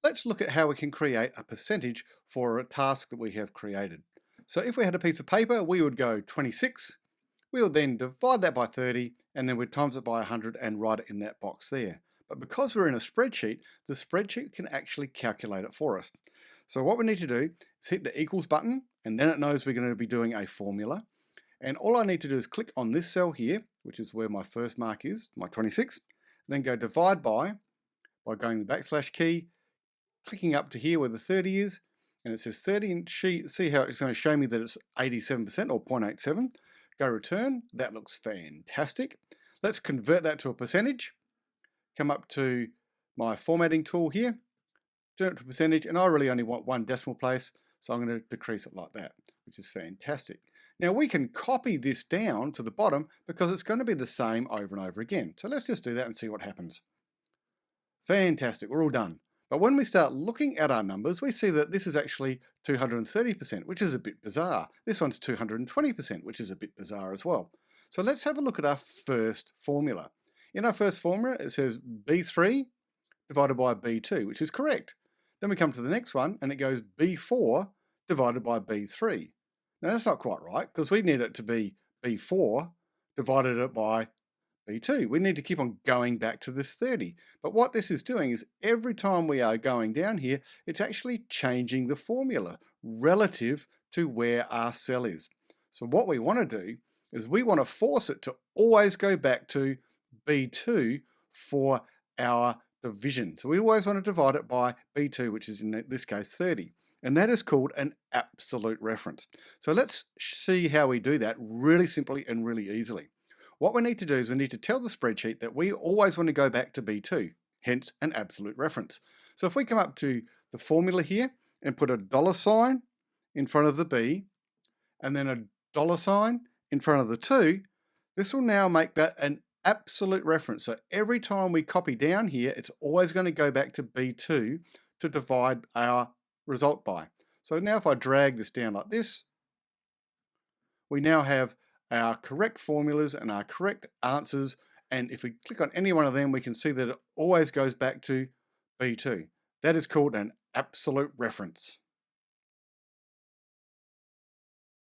let's look at how we can create a percentage for a task that we have created. So if we had a piece of paper, we would go 26, we would then divide that by 30, and then we'd times it by 100 and write it in that box there. But because we're in a spreadsheet, the spreadsheet can actually calculate it for us. So what we need to do is hit the equals button, and then it knows we're going to be doing a formula. And all I need to do is click on this cell here, which is where my first mark is, my 26, then go divide by going the backslash key, clicking up to here where the 30 is, and it says 30, and see how it's going to show me that it's 87% or 0.87. Go return, that looks fantastic. Let's convert that to a percentage. Come up to my formatting tool here, turn it to percentage, and I really only want one decimal place, so I'm going to decrease it like that, which is fantastic. Now we can copy this down to the bottom because it's going to be the same over and over again. So let's just do that and see what happens. Fantastic, we're all done. But when we start looking at our numbers, we see that this is actually 230%, which is a bit bizarre. This one's 220%, which is a bit bizarre as well. So let's have a look at our first formula. In our first formula, it says B3 divided by B2, which is correct. Then we come to the next one, and it goes B4 divided by B3. Now that's not quite right, because we need it to be B4 divided by B2. We need to keep on going back to this 30. But what this is doing is every time we are going down here, it's actually changing the formula relative to where our cell is. So what we want to do is we want to force it to always go back to B2 for our division. So we always want to divide it by B2, which is in this case 30. And that is called an absolute reference. So let's see how we do that really simply and really easily. What we need to do is we need to tell the spreadsheet that we always want to go back to B2, hence an absolute reference. So if we come up to the formula here and put a $sign in front of the B and then a $sign in front of the 2, this will now make that an absolute reference. So every time we copy down here, it's always going to go back to B2 to divide our result by. So now if I drag this down like this, we now have our correct formulas and our correct answers, and if we click on any one of them, we can see that it always goes back to B2. That is called an absolute reference.